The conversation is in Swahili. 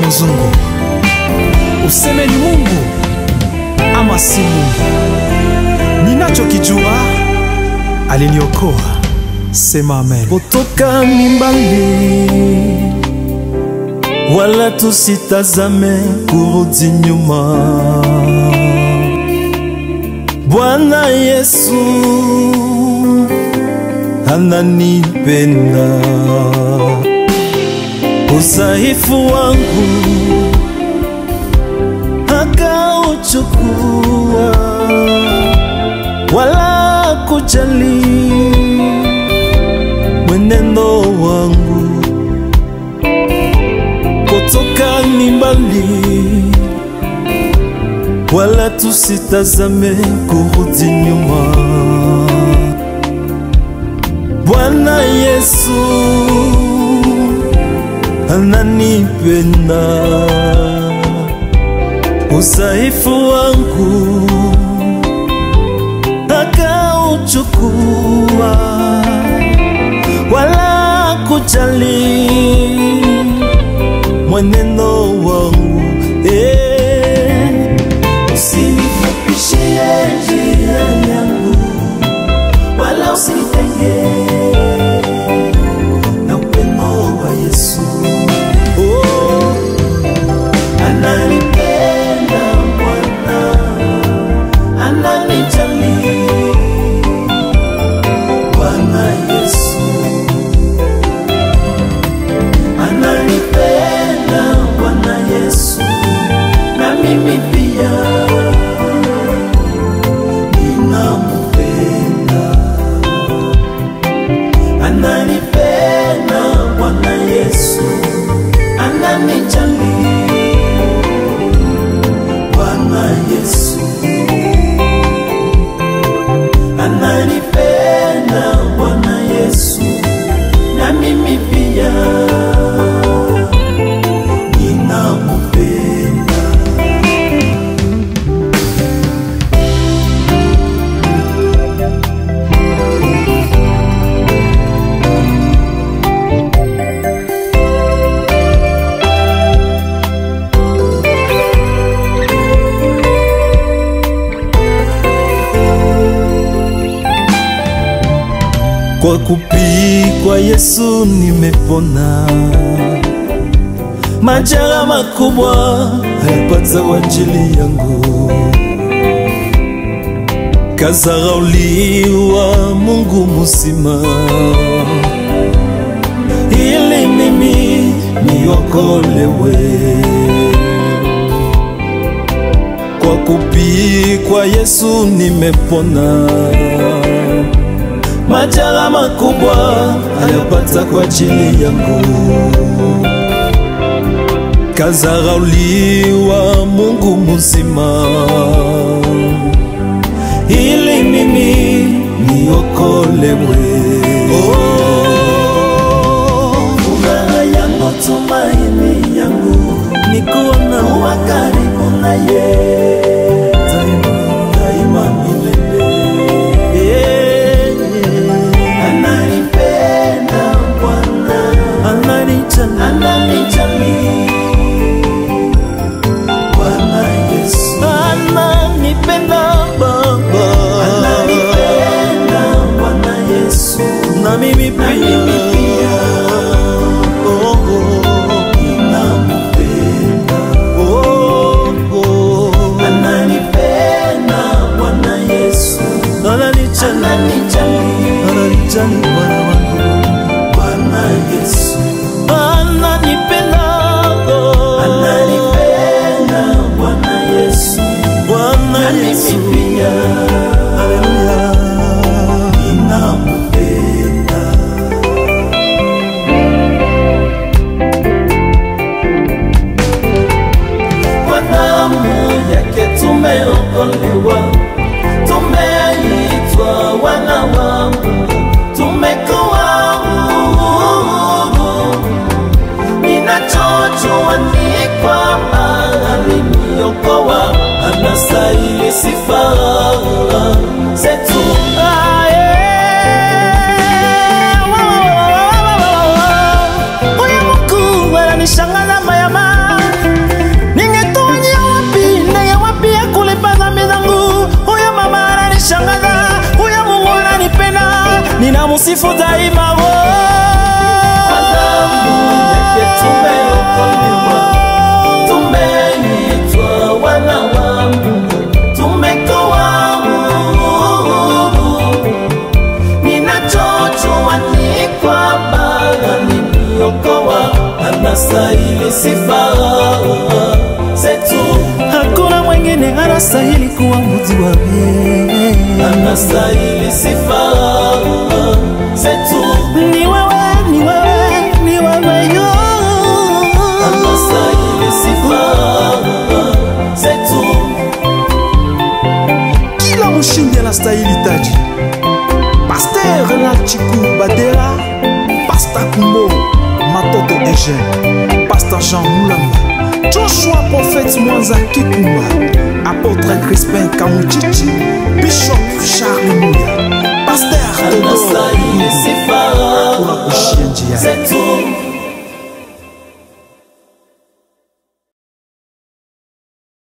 Nzungu, useme ni Mungu ama si Mungu. Ninachokijua aliniokoa, sema amen. Kutoka mimbali wala tusitazame kurudi nyuma. Bwana Yesu ananipenda, udhaifu wangu akauchukua, wala kujali mwenendo wangu. Kutoka mbali wala tusitazame kurudi nyuma. Bwana Yesu ananipenda, udhaifu wangu akauchukua, wala kujali mwenendo wangu. Usinifupishie njia yangu, wala usinitenge na upendo wa Yesu. Ananipenda Bwana, ananijali Bwana Yesu. Ananipenda Bwana Yesu, na mimi pia ninampenda. Ananipenda Bwana Yesu, ananijali Bwana Yesu. Ananipenda Bwana Yesu, na mimi pia ninampenda. Kwa kupigwa Yesu nimepona, majeraha makubwa hayapata kwa ajili yangu. Kazarauliwa Mungu mzima, ili mimi niokolewe. Kwa kupigwa Yesu nimepona, majeraha makubwa hayapata kwa ajili yangu. Kazarauliwa Mungu mzima, ili mimi niokolewe. Furaha yangu, tumaini yangu, ni kuona wa karibu na yeye daima milele. Ananipenda Bwana, ananijali Bwana Yesu. Ananipenda Baba, ananipenda Bwana Yesu, na mimi pia ninampenda. Ananipenda Bwana Yesu, ananijali Bwana wangu. Bwana Yesu. Ananipenda Bwana Yesu, Bwana Yesu. pia Haleluya, ninampenda. Kwa damu yake tumeokolewa, tumeitwa wana wa Mungu, tumekuwa huru. Ninachojua ni kwamba aliniokoa, anastahili sifa zetu. huyu Mungu ananishangaza mayama, ninamusifu daima. Adamu yake tumeokolewa, tumeitwa wana wa Mungu, tumekuwa huru. Ninachojua ni kwamba aliniokoa, anastahili sifa zetu. Hakuna mwingine anastahili kuabudiwa, anastahili sifa zetu. Ni wewe, ni wewe, ni wewe yo, anastahili sifa zetu. Kila mshindi anastahili taji. Pasteur Lachiku Badera, Pasteur Kumbo Matoto Eugène, Pasteur Jean Moulamba, Joshua Prophète Mwanza Kikumba, Apôtre Crispin Kamuchichi, Bishop Charles Mouya.